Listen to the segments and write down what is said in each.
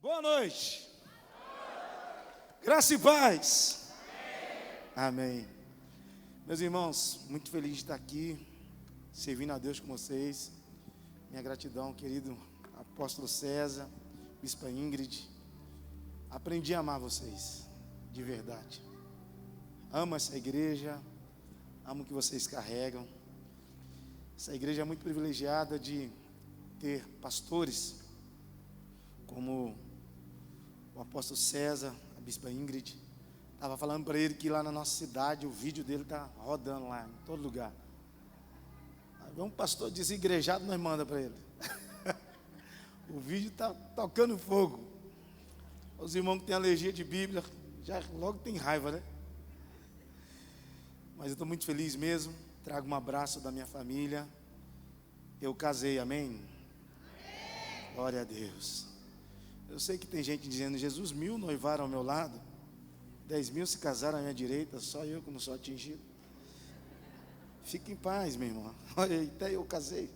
Boa noite. Graça e paz. Amém. Meus irmãos, muito feliz de estar aqui, servindo a Deus com vocês. Minha gratidão, querido apóstolo César, bispa Ingrid. Aprendi a amar vocês, de verdade. Amo essa igreja, amo o que vocês carregam. Essa igreja é muito privilegiada de ter pastores como o apóstolo César, a bispa Ingrid. Estava falando para ele que lá na nossa cidade o vídeo dele está rodando lá, em todo lugar. Aí um pastor desigrejado, nós manda para ele. O vídeo está tocando fogo. Os irmãos que têm alergia de Bíblia, já logo tem raiva, né? Mas eu estou muito feliz mesmo. Trago um abraço da minha família. Eu casei, amém? Glória a Deus. Eu sei que tem gente dizendo, Jesus, 1000 noivaram ao meu lado, 10.000 se casaram à minha direita, só eu que não sou atingido. Fique em paz, meu irmão. Olha, até eu casei.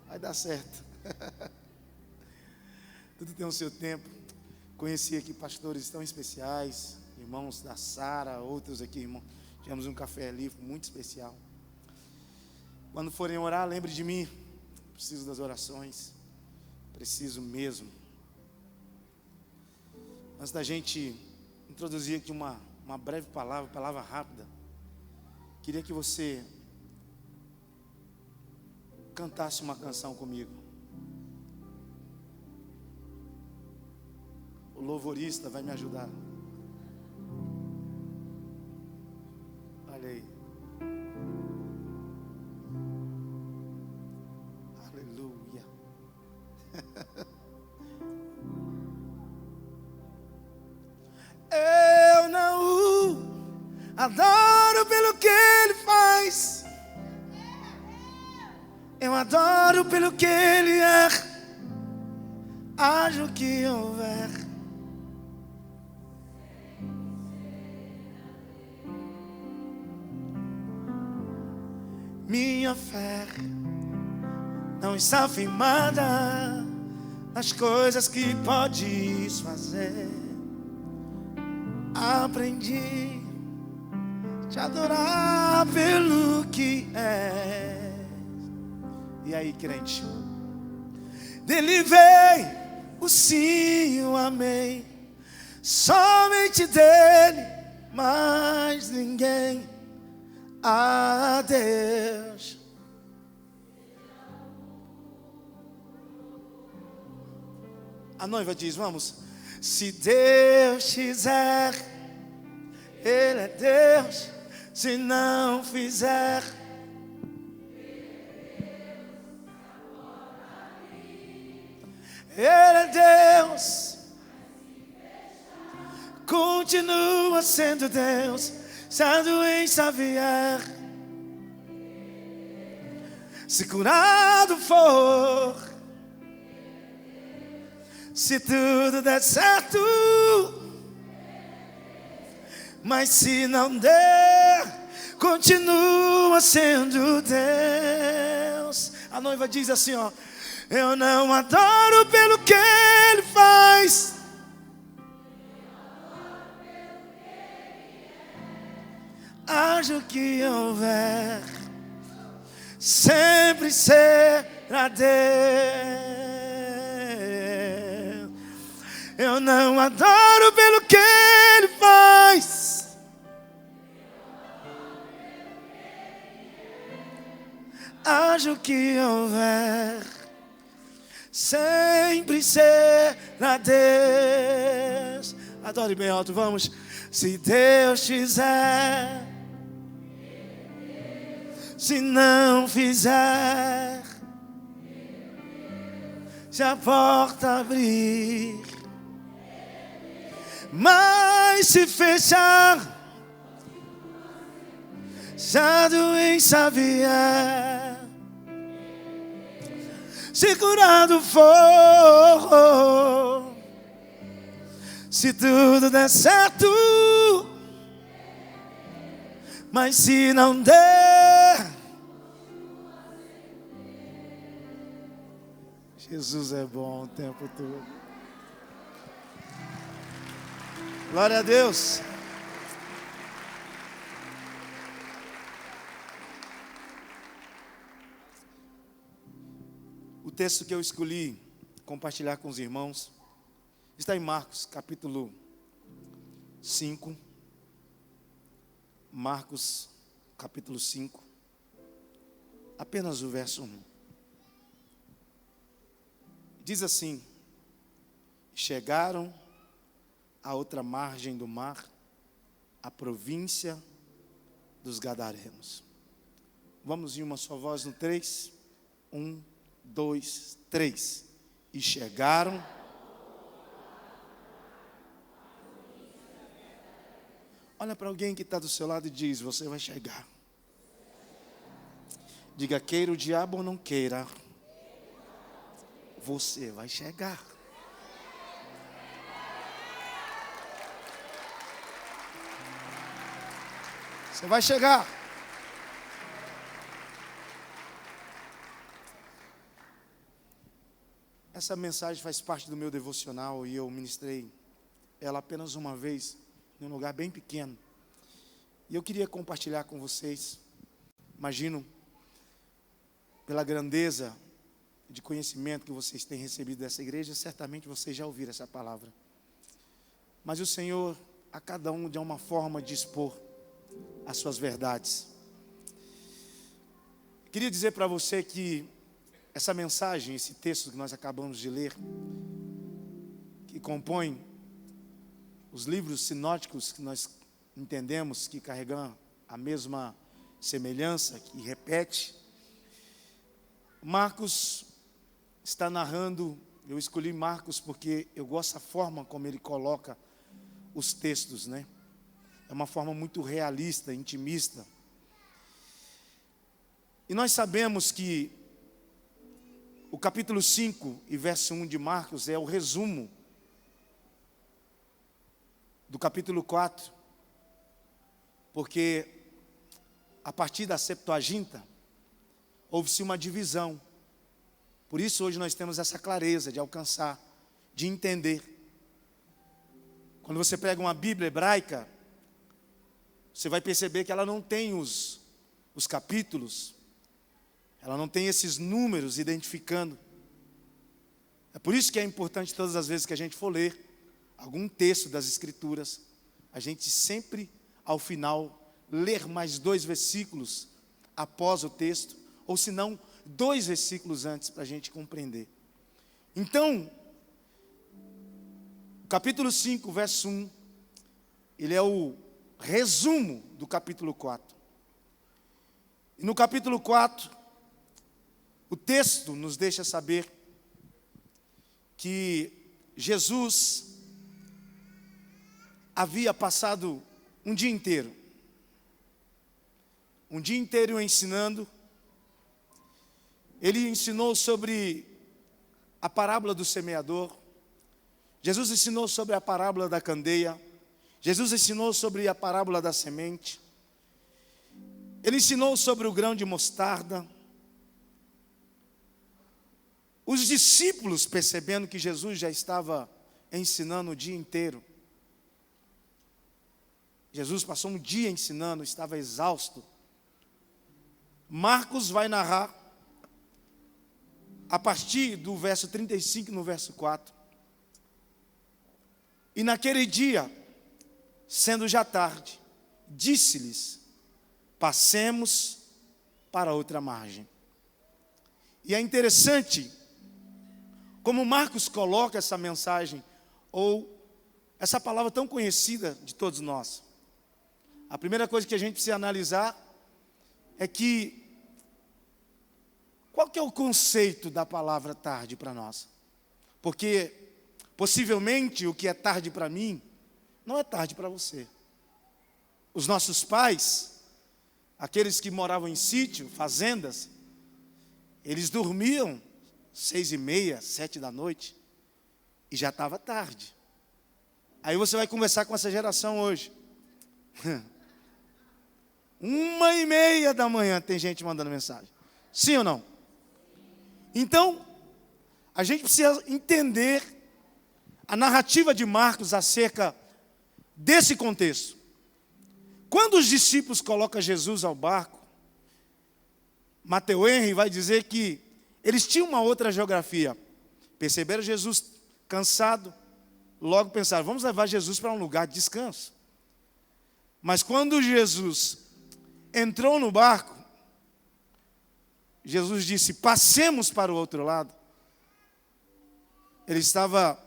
Vai dar certo. Tudo tem o seu tempo. Conheci aqui pastores tão especiais, irmãos da Sara, outros aqui, irmão. Tivemos um café ali muito especial. Quando forem orar, lembre de mim. Preciso das orações. Preciso mesmo. Antes da gente introduzir aqui uma breve palavra rápida, queria que você cantasse uma canção comigo. O louvorista vai me ajudar. Olha aí. Aleluia. Eu não o adoro pelo que ele faz. Eu adoro pelo que ele é. Haja o que houver. Minha fé não está firmada nas coisas que podes fazer. Aprendi a te adorar pelo que é. E aí, crente? Dele vem o sim, o amém. Somente dele, mais ninguém. A Deus. A noiva diz, vamos. Se Deus quiser, Ele é Deus. Se não fizer, Ele é Deus. Continua sendo Deus. Se a doença vier, se curado for, se tudo der certo, mas se não der, continua sendo Deus. A noiva diz assim, ó: eu não adoro pelo que ele faz, haja o que houver, sempre será Deus. Eu não adoro pelo que ele faz, haja o que houver, sempre será Deus. Adore bem alto, vamos. Se Deus quiser, se não fizer, se a porta abrir, mas se fechar, se a doença vier, se curado for, se tudo der certo, mas se não der, Jesus é bom o tempo todo. Glória a Deus. O texto que eu escolhi compartilhar com os irmãos está em Marcos, capítulo 5. Marcos, capítulo 5. Apenas o verso 1. Diz assim: chegaram à outra margem do mar, a província dos Gadarenos. Vamos em uma só voz no 3. 1, 2, 3. E chegaram. Olha para alguém que está do seu lado e diz: você vai chegar. Diga: queira o diabo ou não queira, você vai chegar. Você vai chegar. Essa mensagem faz parte do meu devocional e eu ministrei ela apenas uma vez, em um lugar bem pequeno. E eu queria compartilhar com vocês. Imagino, pela grandeza de conhecimento que vocês têm recebido dessa igreja, certamente vocês já ouviram essa palavra. Mas o Senhor, a cada um, dá uma forma de expor as suas verdades. Queria dizer para você que essa mensagem, esse texto que nós acabamos de ler, que compõe os livros sinóticos que nós entendemos que carregam a mesma semelhança, que repete, Marcos está narrando. Eu escolhi Marcos porque eu gosto da forma como ele coloca os textos, né? É uma forma muito realista, intimista. E nós sabemos que o capítulo 5 e verso 1 de Marcos é o resumo do capítulo 4, porque a partir da Septuaginta houve-se uma divisão. Por isso hoje nós temos essa clareza de alcançar, de entender. Quando você pega uma Bíblia hebraica, você vai perceber que ela não tem os capítulos, ela não tem esses números identificando. É por isso que é importante, todas as vezes que a gente for ler algum texto das Escrituras, a gente sempre, ao final, ler mais 2 versículos após o texto, ou se não, 2 versículos antes, para a gente compreender. Então, capítulo 5, verso 1, ele é o resumo do capítulo 4. E no capítulo 4, o texto nos deixa saber que Jesus havia passado um dia inteiro ensinando. Ele ensinou sobre a parábola do semeador. Jesus ensinou sobre a parábola da candeia. Jesus ensinou sobre a parábola da semente. Ele ensinou sobre o grão de mostarda. Os discípulos, percebendo que Jesus já estava ensinando o dia inteiro, Jesus passou um dia ensinando, estava exausto. Marcos vai narrar, a partir do verso 35 no verso 4. E naquele dia, sendo já tarde, disse-lhes: passemos para outra margem. E é interessante como Marcos coloca essa mensagem, ou essa palavra tão conhecida de todos nós. A primeira coisa que a gente precisa analisar é que, qual que é o conceito da palavra tarde para nós? Porque, possivelmente, o que é tarde para mim, não é tarde para você. Os nossos pais, aqueles que moravam em sítio, fazendas, eles dormiam 6:30, 7 da noite, e já estava tarde. Aí você vai conversar com essa geração hoje. 1:30 da manhã tem gente mandando mensagem. Sim ou não? Então, a gente precisa entender a narrativa de Marcos acerca desse contexto. Quando os discípulos colocam Jesus ao barco, Matthew Henry vai dizer que eles tinham uma outra geografia. Perceberam Jesus cansado, logo pensaram, vamos levar Jesus para um lugar de descanso. Mas quando Jesus entrou no barco, Jesus disse, passemos para o outro lado. Ele estava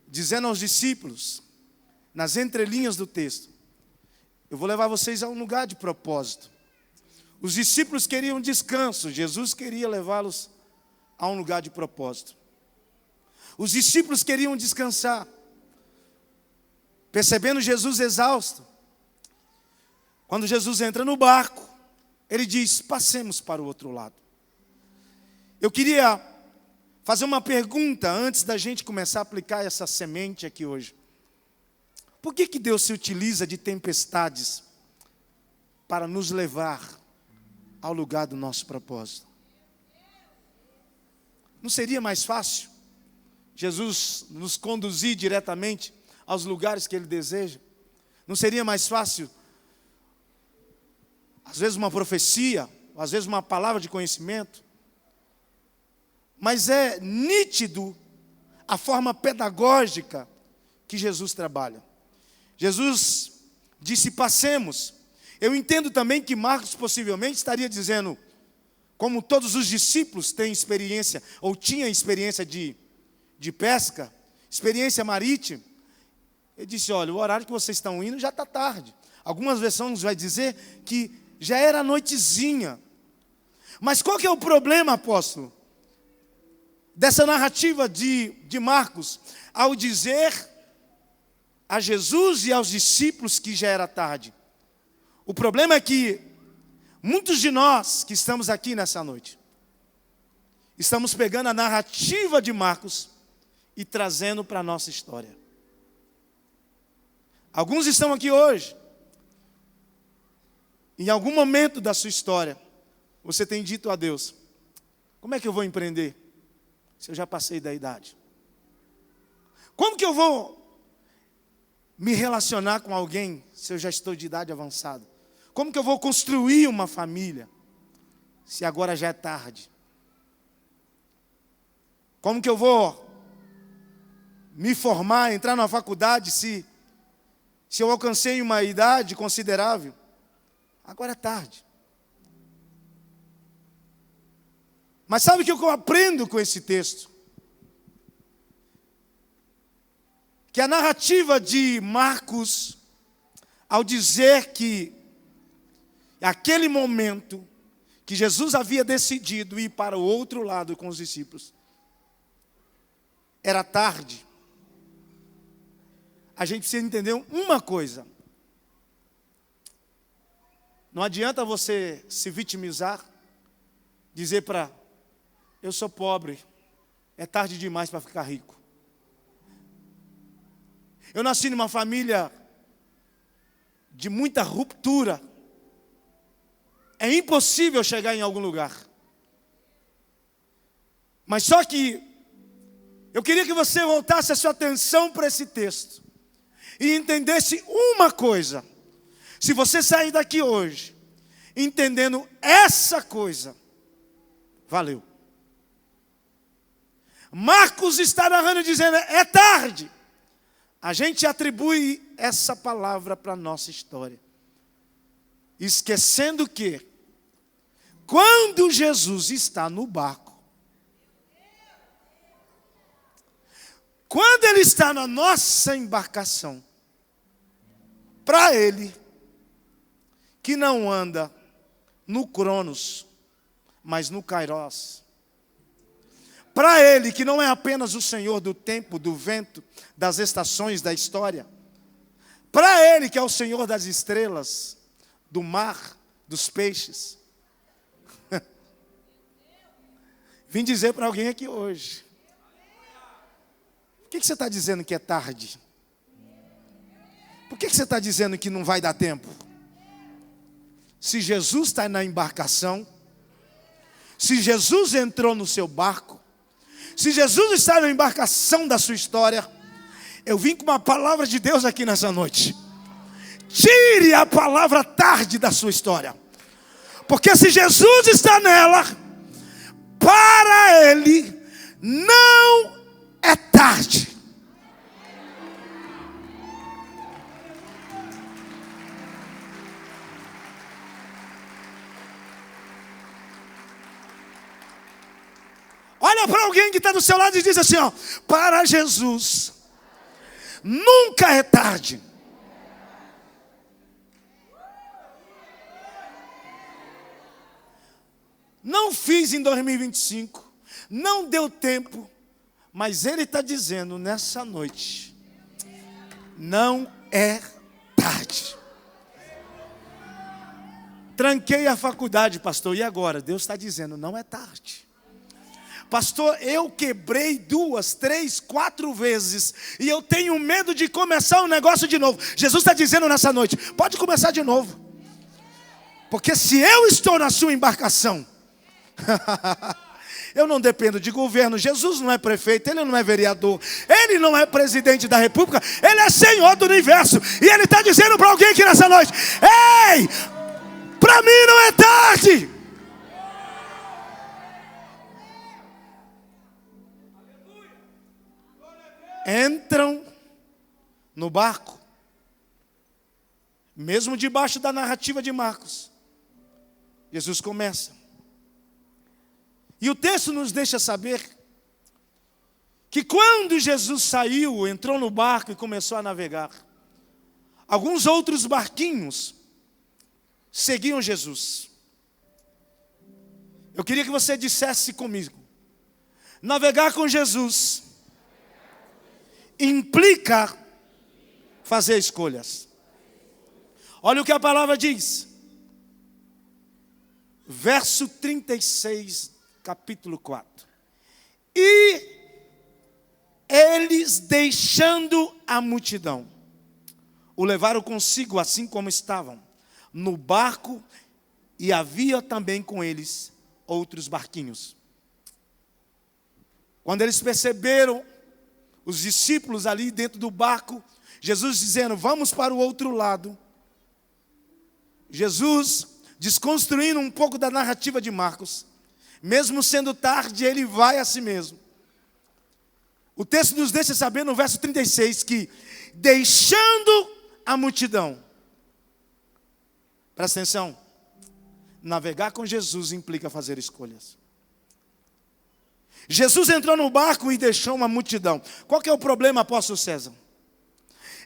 dizendo aos discípulos, nas entrelinhas do texto, eu vou levar vocês a um lugar de propósito. Os discípulos queriam descanso, Jesus queria levá-los a um lugar de propósito. Os discípulos queriam descansar. Percebendo Jesus exausto, quando Jesus entra no barco, ele diz, passemos para o outro lado. Eu queria fazer uma pergunta antes da gente começar a aplicar essa semente aqui hoje. Por que Deus se utiliza de tempestades para nos levar ao lugar do nosso propósito? Não seria mais fácil Jesus nos conduzir diretamente aos lugares que Ele deseja? Não seria mais fácil, às vezes uma profecia, às vezes uma palavra de conhecimento? Mas é nítido a forma pedagógica que Jesus trabalha. Jesus disse, passemos. Eu entendo também que Marcos possivelmente estaria dizendo, como todos os discípulos têm experiência, ou tinham experiência de pesca, experiência marítima. Ele disse, olha, o horário que vocês estão indo já está tarde. Algumas versões vai dizer que já era noitezinha. Mas qual que é o problema, apóstolo, dessa narrativa de Marcos, ao dizer a Jesus e aos discípulos que já era tarde? O problema é que muitos de nós que estamos aqui nessa noite, estamos pegando a narrativa de Marcos e trazendo para a nossa história. Alguns estão aqui hoje, em algum momento da sua história, você tem dito a Deus, como é que eu vou empreender se eu já passei da idade? Como que eu vou me relacionar com alguém se eu já estou de idade avançada? Como que eu vou construir uma família se agora já é tarde? Como que eu vou me formar, entrar na faculdade se eu alcancei uma idade considerável? Agora é tarde. Mas sabe o que eu aprendo com esse texto? Que a narrativa de Marcos, ao dizer que aquele momento que Jesus havia decidido ir para o outro lado com os discípulos, era tarde, a gente precisa entender uma coisa. Não adianta você se vitimizar, dizer eu sou pobre, é tarde demais para ficar rico. Eu nasci numa família de muita ruptura. É impossível chegar em algum lugar. Mas só que eu queria que você voltasse a sua atenção para esse texto e entendesse uma coisa. Se você sair daqui hoje entendendo essa coisa, valeu. Marcos está narrando dizendo, é tarde. A gente atribui essa palavra para a nossa história, esquecendo que quando Jesus está no barco, quando Ele está na nossa embarcação, para Ele, que não anda no Cronos, mas no Kairos, para Ele, que não é apenas o Senhor do tempo, do vento, das estações da história, para Ele, que é o Senhor das estrelas, do mar, dos peixes. Vim dizer para alguém aqui hoje, por que você está dizendo que é tarde? Por que você está dizendo que não vai dar tempo? Se Jesus está na embarcação, se Jesus entrou no seu barco, se Jesus está na embarcação da sua história, Eu vim com uma palavra de Deus aqui nessa noite. Tire a palavra tarde da sua história. Porque se Jesus está nela, para Ele não é tarde. Olha para alguém que está do seu lado e diz assim, ó: para Jesus nunca é tarde. Não fiz em 2025, não deu tempo, mas Ele está dizendo nessa noite, não é tarde. Tranquei a faculdade, pastor, e agora? Deus está dizendo, não é tarde. Pastor, eu quebrei 2, 3, 4 vezes e eu tenho medo de começar um negócio de novo. Jesus está dizendo nessa noite, pode começar de novo. Porque se eu estou na sua embarcação, eu não dependo de governo. Jesus não é prefeito, Ele não é vereador, Ele não é presidente da república, Ele é Senhor do universo. E Ele está dizendo para alguém aqui nessa noite, ei, para mim não é tarde. Entram no barco, mesmo debaixo da narrativa de Marcos. Jesus começa. E o texto nos deixa saber que quando Jesus saiu, entrou no barco e começou a navegar, alguns outros barquinhos seguiam Jesus. Eu queria que você dissesse comigo: navegar com Jesus implica fazer escolhas. Olha o que a palavra diz. Verso 36, capítulo 4. E eles, deixando a multidão, o levaram consigo assim como estavam, no barco, e havia também com eles outros barquinhos. Quando eles perceberam, os discípulos ali dentro do barco, Jesus dizendo, vamos para o outro lado. Jesus, desconstruindo um pouco da narrativa de Marcos, mesmo sendo tarde, ele vai a si mesmo. O texto nos deixa saber no verso 36 que, deixando a multidão, presta atenção, navegar com Jesus implica fazer escolhas. Jesus entrou no barco e deixou uma multidão. Qual que é o problema, apóstolo César?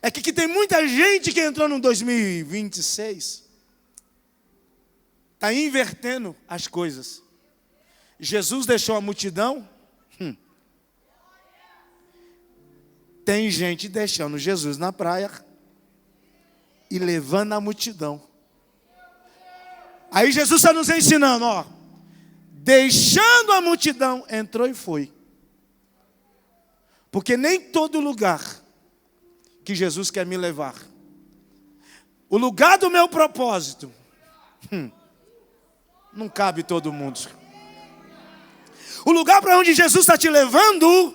É que tem muita gente que entrou no 2026, está invertendo as coisas. Jesus deixou a multidão. Tem gente deixando Jesus na praia e levando a multidão. Aí Jesus está nos ensinando, ó. Deixando a multidão, entrou e foi. Porque nem todo lugar que Jesus quer me levar, o lugar do meu propósito, não cabe todo mundo. O lugar para onde Jesus está te levando,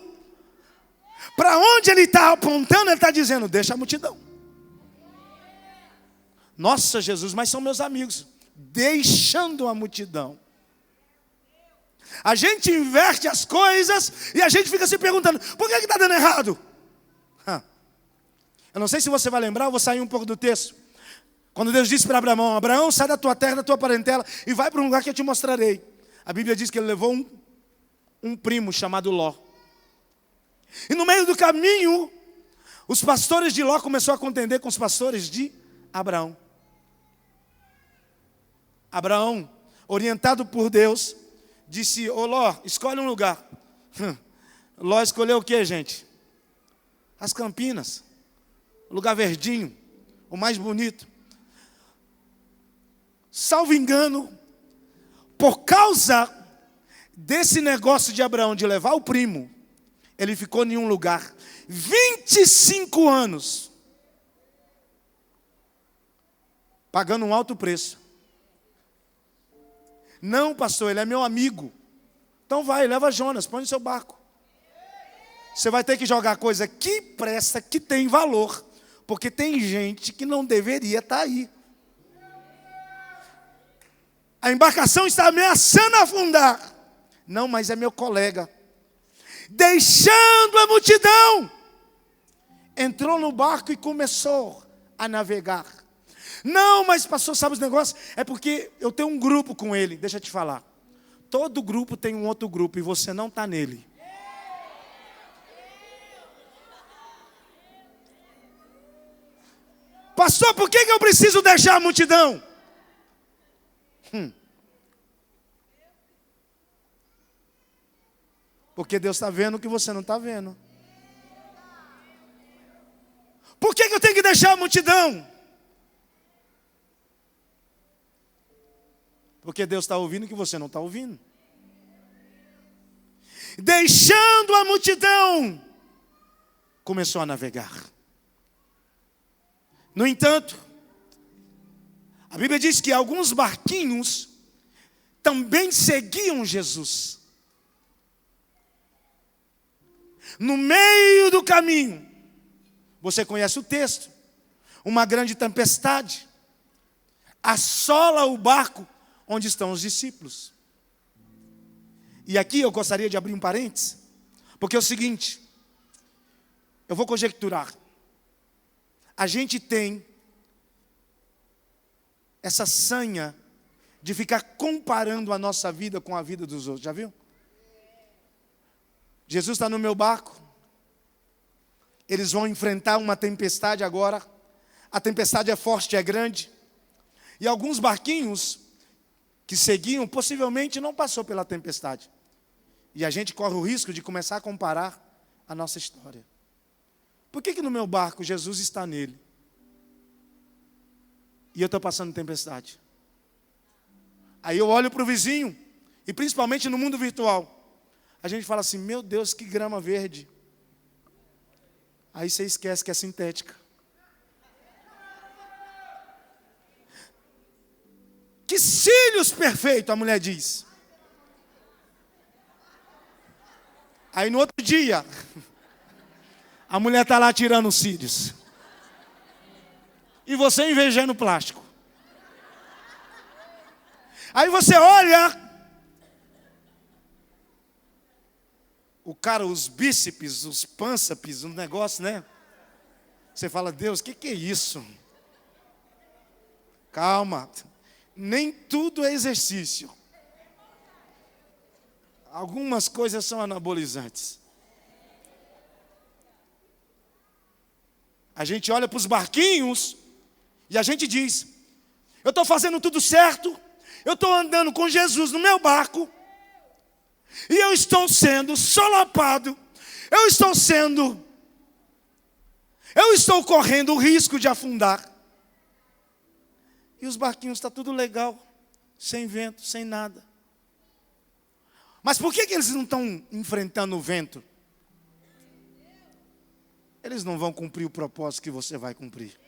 para onde Ele está apontando, Ele está dizendo, deixa a multidão. Nossa, Jesus, mas são meus amigos. Deixando a multidão. A gente inverte as coisas e a gente fica se perguntando, por que está dando errado? Eu não sei se você vai lembrar, eu vou sair um pouco do texto. Quando Deus disse para Abraão, Abraão, sai da tua terra, da tua parentela e vai para um lugar que eu te mostrarei. A Bíblia diz que ele levou um primo chamado Ló. E no meio do caminho, os pastores de Ló começaram a contender com os pastores de Abraão. Abraão, orientado por Deus, disse, ô Ló, escolhe um lugar. Ló escolheu o que, gente? As Campinas. O lugar verdinho, o mais bonito. Salvo engano, por causa desse negócio de Abraão de levar o primo, ele ficou em um lugar 25 anos, pagando um alto preço. Não, pastor, ele é meu amigo. Então vai, leva Jonas, põe no seu barco. Você vai ter que jogar coisa que presta, que tem valor. Porque tem gente que não deveria estar aí. A embarcação está ameaçando afundar. Não, mas é meu colega. Deixando a multidão, entrou no barco e começou a navegar. Não, mas pastor, sabe os negócios? É porque eu tenho um grupo com ele. Deixa eu te falar. Todo grupo tem um outro grupo e você não está nele. Pastor, por que eu preciso deixar a multidão? Porque Deus está vendo o que você não está vendo. Por que eu tenho que deixar a multidão? Porque Deus está ouvindo o que você não está ouvindo. Deixando a multidão, começou a navegar. No entanto, a Bíblia diz que alguns barquinhos também seguiam Jesus. No meio do caminho, você conhece o texto, uma grande tempestade assola o barco onde estão os discípulos. E aqui eu gostaria de abrir um parênteses, porque é o seguinte, eu vou conjecturar. A gente tem essa sanha de ficar comparando a nossa vida com a vida dos outros, já viu? Jesus está no meu barco, eles vão enfrentar uma tempestade agora, a tempestade é forte, é grande, e alguns barquinhos que seguiam, possivelmente não passou pela tempestade, e a gente corre o risco de começar a comparar a nossa história. Por que no meu barco Jesus está nele? E eu estou passando tempestade. Aí eu olho para o vizinho, e principalmente no mundo virtual, a gente fala assim, meu Deus, que grama verde. Aí você esquece que é sintética. Que cílios perfeitos, a mulher diz. Aí no outro dia, a mulher está lá tirando os cílios. E você invejando o plástico. Aí você olha, o cara, os bíceps, os pânceps, um negócio, né? Você fala, Deus, o que é isso? Calma, nem tudo é exercício. Algumas coisas são anabolizantes. A gente olha para os barquinhos e a gente diz, eu estou fazendo tudo certo, eu estou andando com Jesus no meu barco, e eu estou sendo solapado, eu estou correndo o risco de afundar. E os barquinhos estão tudo legal, sem vento, sem nada. Mas por que eles não estão enfrentando o vento? Eles não vão cumprir o propósito que você vai cumprir.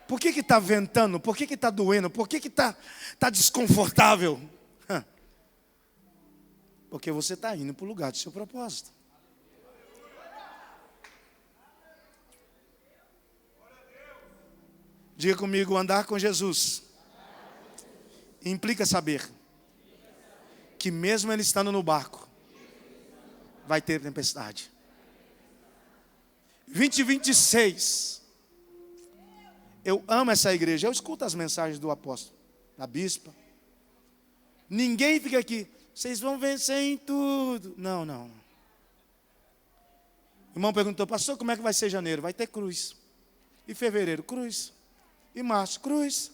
Por que está ventando? Por que está doendo? Por que está desconfortável? Porque você está indo para o lugar do seu propósito. Diga comigo, andar com Jesus implica saber que mesmo ele estando no barco, vai ter tempestade. 2026. Eu amo essa igreja. Eu escuto as mensagens do apóstolo, da bispa. Ninguém fica aqui, vocês vão vencer em tudo. Não. O irmão perguntou, pastor, como é que vai ser janeiro? Vai ter cruz. E fevereiro, cruz. E março, cruz.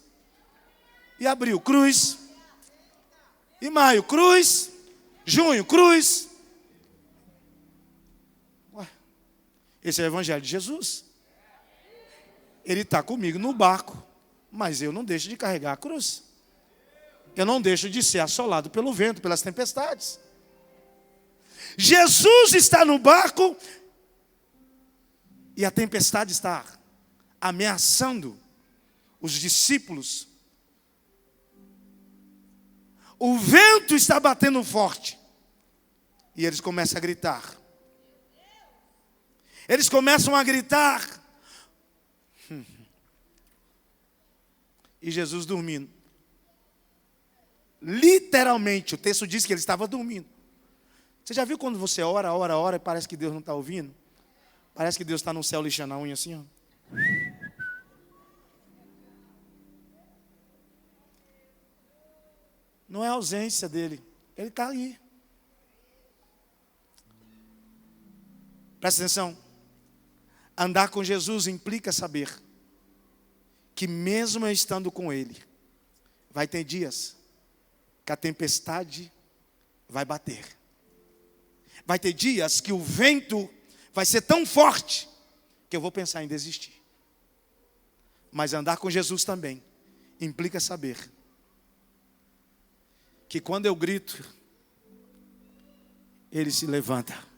E abril, cruz. E maio, cruz. Junho, cruz. Esse é o evangelho de Jesus. Ele está comigo no barco, mas eu não deixo de carregar a cruz. Eu não deixo de ser assolado pelo vento, pelas tempestades. Jesus está no barco e a tempestade está ameaçando os discípulos. O vento está batendo forte e eles começam a gritar. Eles começam a gritar. E Jesus dormindo. Literalmente, o texto diz que ele estava dormindo. Você já viu quando você ora e parece que Deus não está ouvindo? Parece que Deus está no céu lixando a unha assim, ó. Não é a ausência dele, ele está aí. Presta atenção. Andar com Jesus implica saber que mesmo eu estando com Ele, vai ter dias que a tempestade vai bater. Vai ter dias que o vento vai ser tão forte que eu vou pensar em desistir. Mas andar com Jesus também implica saber que quando eu grito, Ele se levanta.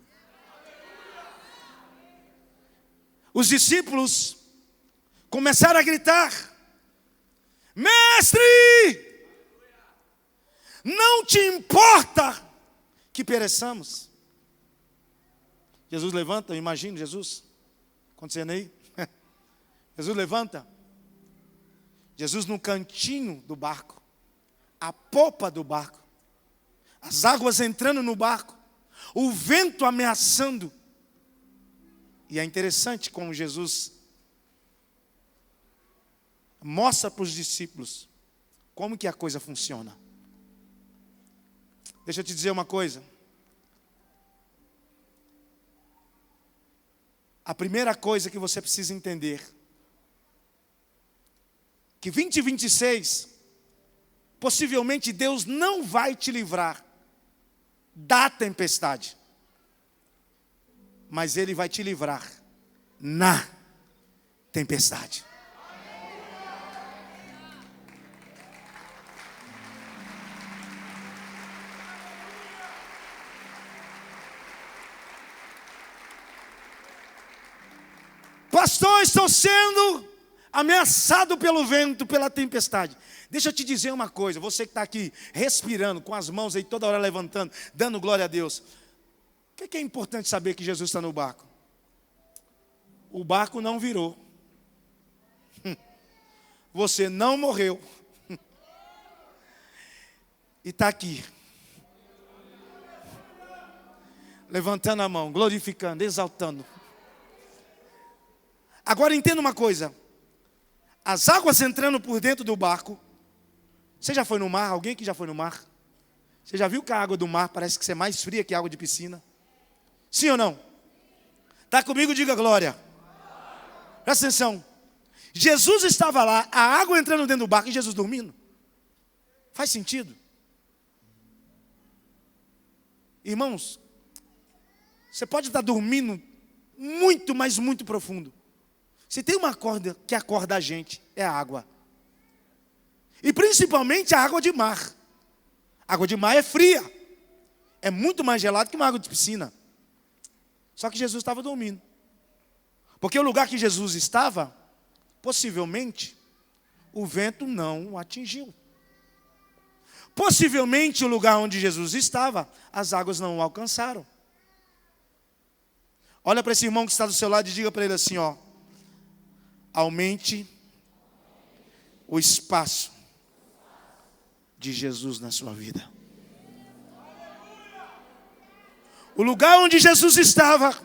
Os discípulos começaram a gritar: Mestre, não te importa que pereçamos? Jesus levanta, eu imagino Jesus acontecendo aí. Jesus levanta. Jesus no cantinho do barco, a popa do barco, as águas entrando no barco, o vento ameaçando. E é interessante como Jesus mostra para os discípulos como que a coisa funciona. Deixa eu te dizer uma coisa. A primeira coisa que você precisa entender, que 2026, possivelmente Deus não vai te livrar da tempestade, mas Ele vai te livrar na tempestade. Pastor, estou sendo ameaçado pelo vento, pela tempestade. Deixa eu te dizer uma coisa, você que está aqui respirando, com as mãos aí toda hora levantando, dando glória a Deus. O que é importante saber que Jesus está no barco? O barco não virou. Você não morreu. E está aqui. Levantando a mão, glorificando, exaltando. Agora entenda uma coisa. As águas entrando por dentro do barco. Você já foi no mar? Alguém que já foi no mar? Você já viu que a água do mar parece que é mais fria que a água de piscina? Sim ou não? Está comigo? Diga glória. Presta atenção. Jesus estava lá, a água entrando dentro do barco e Jesus dormindo. Faz sentido? Irmãos, você pode estar dormindo muito, mas muito profundo. Se tem uma corda que acorda a gente, é a água. E principalmente a água de mar. A água de mar é fria. É muito mais gelada que uma água de piscina. Só que Jesus estava dormindo. Porque o lugar que Jesus estava, possivelmente, o vento não o atingiu. Possivelmente o lugar onde Jesus estava, as águas não o alcançaram. Olha para esse irmão que está do seu lado e diga para ele assim, ó: aumente o espaço de Jesus na sua vida. O lugar onde Jesus estava,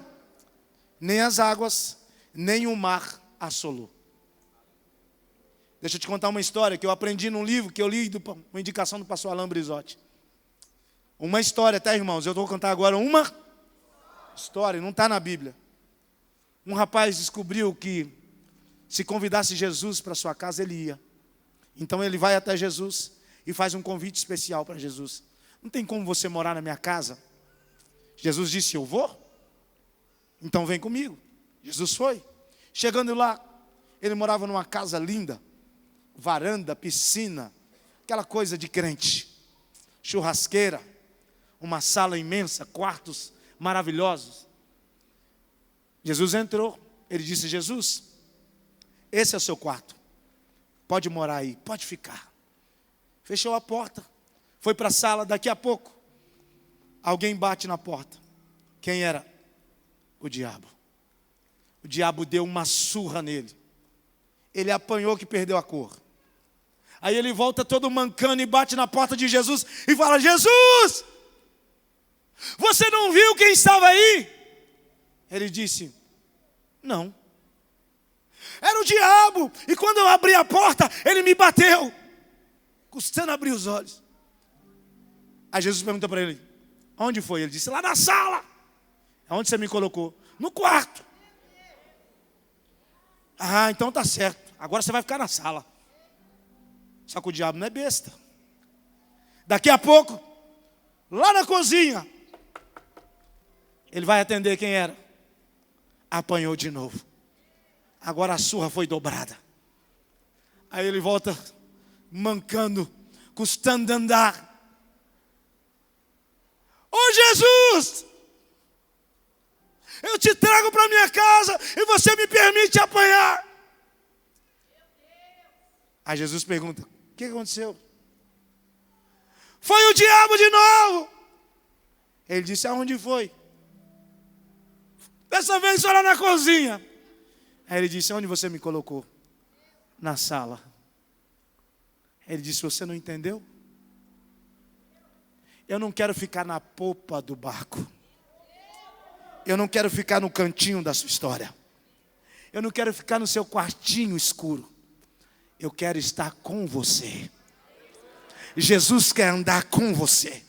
nem as águas, nem o mar assolou. Deixa eu te contar uma história que eu aprendi num livro que eu li, uma indicação do pastor Alain Brizotti. Uma história, tá, irmãos? Eu vou contar agora uma história, não está na Bíblia. Um rapaz descobriu que se convidasse Jesus para sua casa, ele ia. Então ele vai até Jesus e faz um convite especial para Jesus. Não tem como você morar na minha casa? Jesus disse, eu vou? Então vem comigo. Jesus foi. Chegando lá, ele morava numa casa linda, varanda, piscina, aquela coisa de crente, churrasqueira, uma sala imensa, quartos maravilhosos. Jesus entrou, ele disse, Jesus, esse é o seu quarto, pode morar aí, pode ficar. Fechou a porta, foi para a sala, daqui a pouco, alguém bate na porta. Quem era? O diabo. O diabo deu uma surra nele. Ele apanhou que perdeu a cor. Aí ele volta todo mancando e bate na porta de Jesus e fala: Jesus, você não viu quem estava aí? Ele disse: não. Era o diabo. E quando eu abri a porta, ele me bateu, custando abrir os olhos. Aí Jesus perguntou para ele: onde foi? Ele disse: lá na sala. Onde você me colocou? No quarto. Ah, então tá certo. Agora você vai ficar na sala. Só que o diabo não é besta. Daqui a pouco, lá na cozinha, ele vai atender quem era. Apanhou de novo. Agora a surra foi dobrada. Aí ele volta mancando, custando andar. Ô Jesus, eu te trago para minha casa e você me permite apanhar. Aí Jesus pergunta: o que aconteceu? Foi o diabo de novo. Ele disse: aonde foi? Dessa vez foi lá na cozinha. Aí ele disse: onde você me colocou? Na sala. Ele disse: você não entendeu? Eu não quero ficar na popa do barco. Eu não quero ficar no cantinho da sua história. Eu não quero ficar no seu quartinho escuro. Eu quero estar com você. Jesus quer andar com você.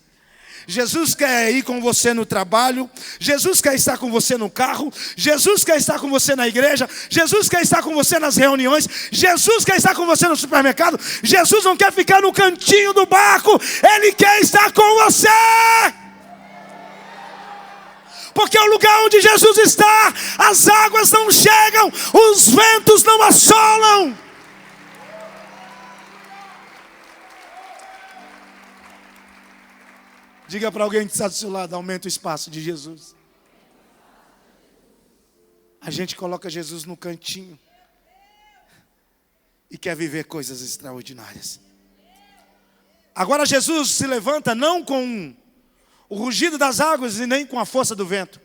Jesus quer ir com você no trabalho. Jesus quer estar com você no carro. Jesus quer estar com você na igreja. Jesus quer estar com você nas reuniões. Jesus quer estar com você no supermercado. Jesus não quer ficar no cantinho do barco. Ele quer estar com você. Porque o lugar onde Jesus está, as águas não chegam, os ventos não assolam. Diga para alguém que está do seu lado: aumenta o espaço de Jesus. A gente coloca Jesus no cantinho e quer viver coisas extraordinárias. Agora Jesus se levanta não com o rugido das águas e nem com a força do vento.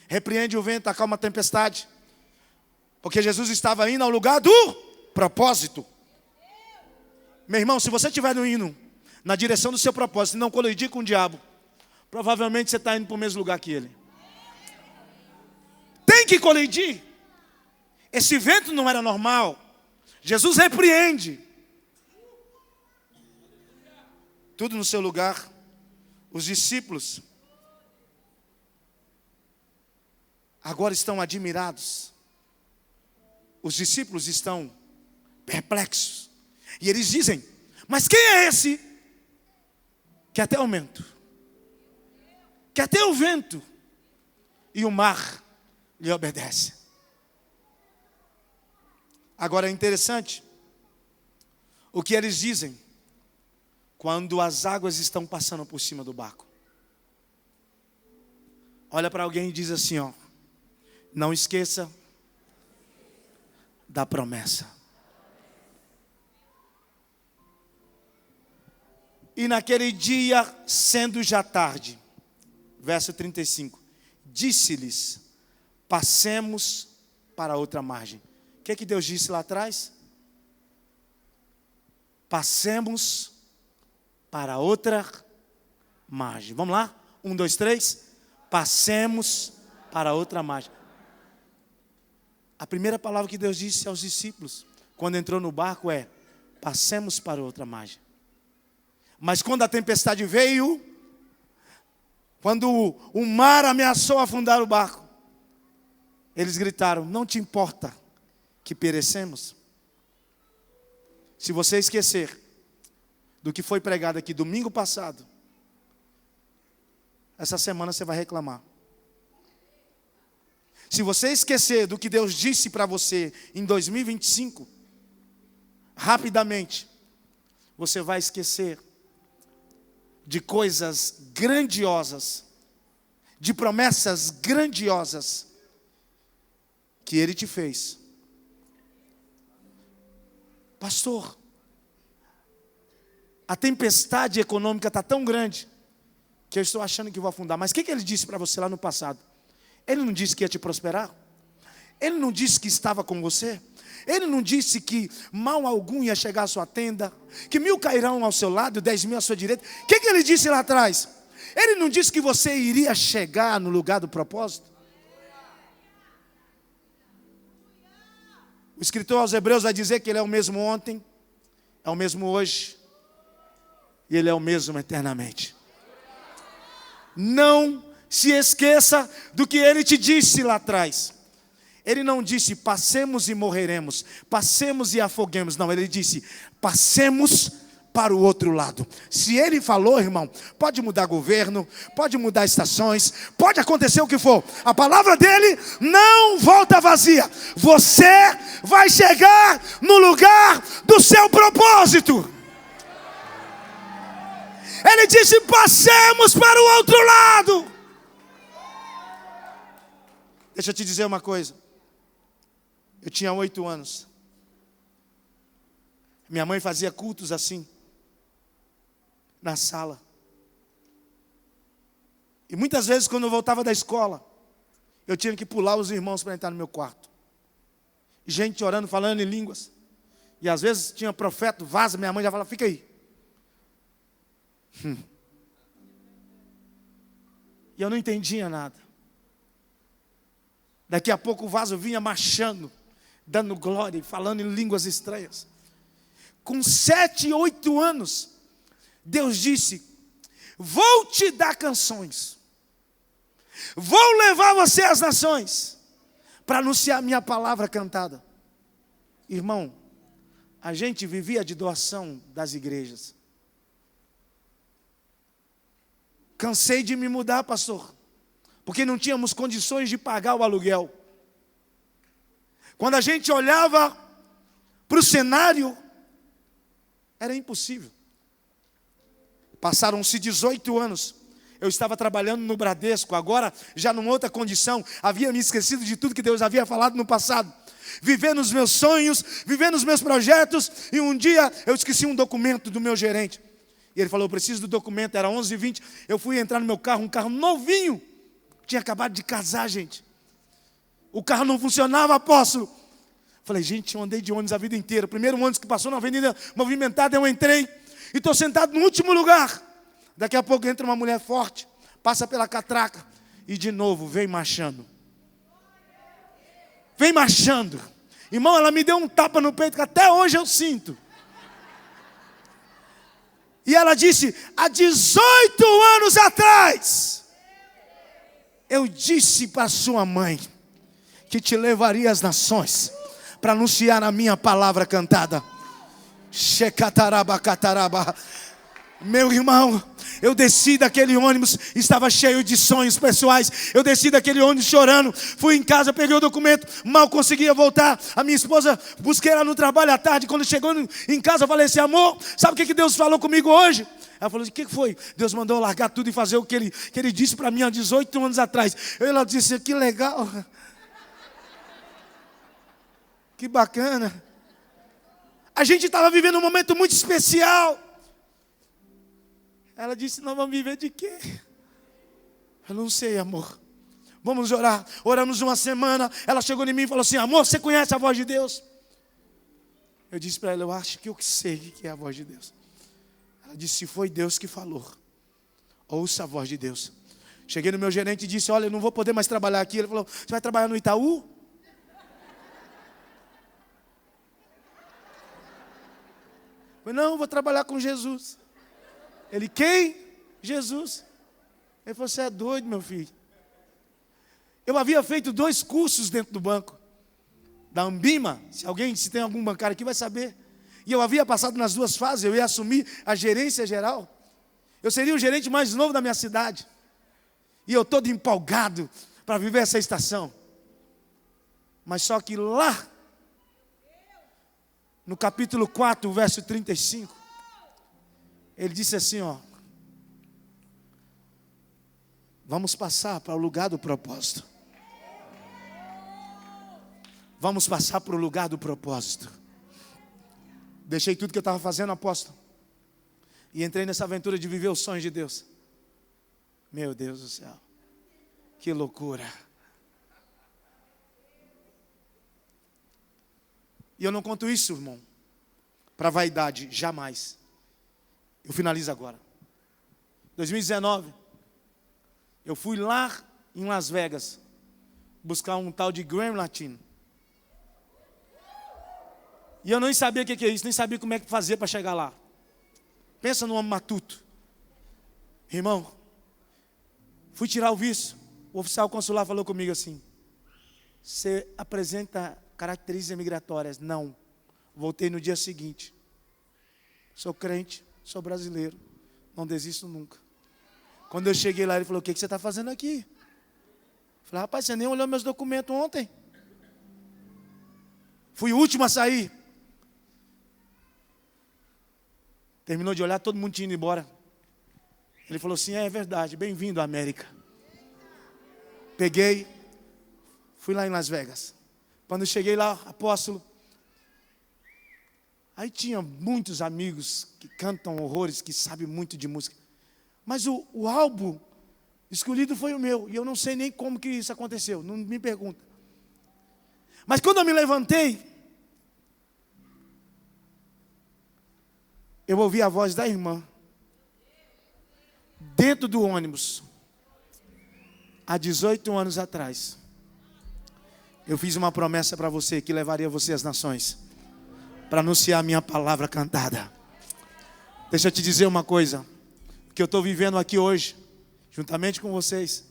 Repreende o vento, acalma a tempestade. Porque Jesus estava indo ao lugar do propósito. Meu irmão, se você estiver indo na direção do seu propósito e não colidir com o diabo, provavelmente você está indo para o mesmo lugar que ele. Tem que colidir. Esse vento não era normal. Jesus repreende. Tudo no seu lugar. Os discípulos agora estão admirados. Os discípulos estão perplexos. E eles dizem: mas quem é esse que até o vento, que até o vento e o mar lhe obedecem? Agora é interessante o que eles dizem quando as águas estão passando por cima do barco. Olha para alguém e diz assim: ó, não esqueça da promessa. E naquele dia, sendo já tarde, verso 35, disse-lhes: passemos para outra margem. O que Deus disse lá atrás? Passemos para outra margem. Vamos lá? 1, 2, 3. Passemos para outra margem. A primeira palavra que Deus disse aos discípulos quando entrou no barco é: passemos para outra margem. Mas quando a tempestade veio, quando o mar ameaçou afundar o barco, eles gritaram: não te importa que perecemos? Se você esquecer do que foi pregado aqui domingo passado, essa semana você vai reclamar. Se você esquecer do que Deus disse para você em 2025, rapidamente você vai esquecer de coisas grandiosas, de promessas grandiosas que Ele te fez. Pastor, a tempestade econômica está tão grande que eu estou achando que vou afundar. Mas o que Ele disse para você lá no passado? Ele não disse que ia te prosperar? Ele não disse que estava com você? Ele não disse que mal algum ia chegar à sua tenda? Que 1000 cairão ao seu lado e 10.000 à sua direita? O que ele disse lá atrás? Ele não disse que você iria chegar no lugar do propósito? O escritor aos Hebreus vai dizer que Ele é o mesmo ontem, é o mesmo hoje, e Ele é o mesmo eternamente. Não se esqueça do que Ele te disse lá atrás. Ele não disse, passemos e morreremos, passemos e afoguemos. Não, Ele disse, passemos para o outro lado. Se Ele falou, irmão, pode mudar governo, pode mudar estações, pode acontecer o que for. A palavra dEle não volta vazia. Você vai chegar no lugar do seu propósito. Ele disse, passemos para o outro lado. Deixa eu te dizer uma coisa. Eu tinha 8 anos. Minha mãe fazia cultos assim, na sala. E muitas vezes quando eu voltava da escola, eu tinha que pular os irmãos para entrar no meu quarto. Gente orando, falando em línguas. E às vezes tinha profeta, vaza, minha mãe já falava, fica aí. E eu não entendia nada. Daqui a pouco o vaso vinha marchando, dando glória, falando em línguas estranhas. Com 7, 8 anos, Deus disse, vou te dar canções. Vou levar você às nações, para anunciar minha palavra cantada. Irmão, a gente vivia de doação das igrejas. Cansei de me mudar, pastor, porque não tínhamos condições de pagar o aluguel. Quando a gente olhava para o cenário, era impossível. Passaram-se 18 anos. Eu estava trabalhando no Bradesco, agora já numa outra condição. Havia me esquecido de tudo que Deus havia falado no passado. Vivendo os meus sonhos, vivendo os meus projetos. E um dia eu esqueci um documento do meu gerente. E ele falou, eu preciso do documento, era 11h20. Eu fui entrar no meu carro, um carro novinho. Tinha acabado de casar, gente. O carro não funcionava, apóstolo. Falei, gente, eu andei de ônibus a vida inteira. O primeiro ônibus que passou na avenida movimentada, eu entrei. E estou sentado no último lugar. Daqui a pouco entra uma mulher forte, passa pela catraca. E de novo, vem marchando. Vem marchando. Irmão, ela me deu um tapa no peito, que até hoje eu sinto. E ela disse, há 18 anos atrás, eu disse para sua mãe, que te levaria às nações, para anunciar a minha palavra cantada. Shekatarabacataraba. Meu irmão, eu desci daquele ônibus, estava cheio de sonhos pessoais. Eu desci daquele ônibus chorando. Fui em casa, peguei o documento, mal conseguia voltar. A minha esposa, busquei ela no trabalho à tarde. Quando chegou em casa, eu falei assim, amor, sabe o que Deus falou comigo hoje? Ela falou assim, o que foi? Deus mandou eu largar tudo e fazer o que ele disse para mim há 18 anos atrás. Ela disse, que legal. Que bacana. A gente estava vivendo um momento muito especial. Ela disse, nós vamos viver de quê? Eu não sei, amor. Vamos orar. Oramos uma semana. Ela chegou em mim e falou assim, amor, você conhece a voz de Deus? Eu disse para ela, eu acho que eu sei o que é a voz de Deus. Ela disse, se foi Deus que falou, ouça a voz de Deus. Cheguei no meu gerente e disse, olha, eu não vou poder mais trabalhar aqui. Ele falou, você vai trabalhar no Itaú? Eu falei, não, vou trabalhar com Jesus. Ele, quem? Jesus. Ele falou, você é doido, meu filho. Eu havia feito 2 cursos dentro do banco. Da Ambima, se tem algum bancário aqui vai saber. E eu havia passado nas 2 fases, eu ia assumir a gerência geral. Eu seria o gerente mais novo da minha cidade. E eu todo empolgado para viver essa estação. Mas só que lá, no capítulo 4, verso 35, ele disse assim, ó, vamos passar para o lugar do propósito. Vamos passar para o lugar do propósito. Deixei tudo que eu estava fazendo, apóstolo, e entrei nessa aventura de viver os sonhos de Deus. Meu Deus do céu, que loucura. E eu não conto isso, irmão, para vaidade, jamais. Eu finalizo agora. 2019, eu fui lá em Las Vegas buscar um tal de Grammy Latino. E eu nem sabia o que é isso, nem sabia como é que fazer para chegar lá. Pensa num homem matuto. Irmão, fui tirar o visto. O oficial consular falou comigo assim: você apresenta características migratórias? Não. Voltei no dia seguinte. Sou crente, sou brasileiro, não desisto nunca. Quando eu cheguei lá, ele falou: o que você está fazendo aqui? Eu falei: rapaz, você nem olhou meus documentos ontem. Fui o último a sair. Terminou de olhar, todo mundo tinha ido embora. Ele falou assim: é verdade, bem-vindo à América. Peguei, fui lá em Las Vegas. Quando eu cheguei lá, apóstolo, aí tinha muitos amigos que cantam horrores, que sabem muito de música. Mas o álbum escolhido foi o meu. E eu não sei nem como que isso aconteceu, não me pergunta. Mas quando eu me levantei, eu ouvi a voz da irmã, dentro do ônibus, há 18 anos atrás. Eu fiz uma promessa para você, que levaria você às nações, para anunciar a minha palavra cantada. Deixa eu te dizer uma coisa, o que eu estou vivendo aqui hoje, juntamente com vocês,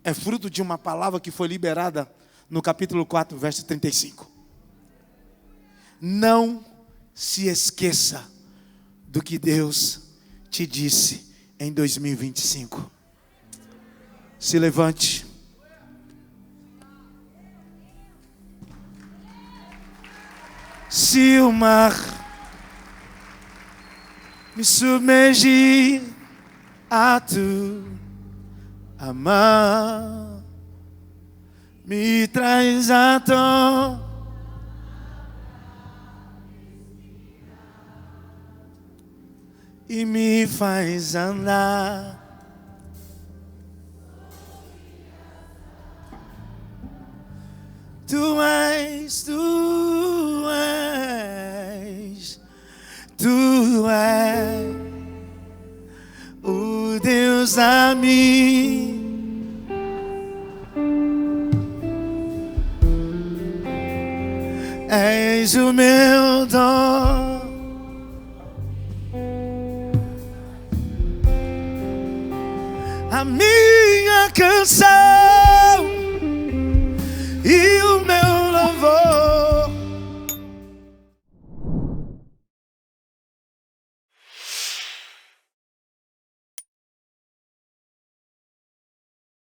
é fruto de uma palavra que foi liberada no capítulo 4, verso 35. Não se esqueça do que Deus te disse em 2025. Se levante. Se o mar me submergir a tu amar, me traz a tua e me faz andar. Tu és, tu és, tu és o Deus a mim. És o meu dom. A minha canção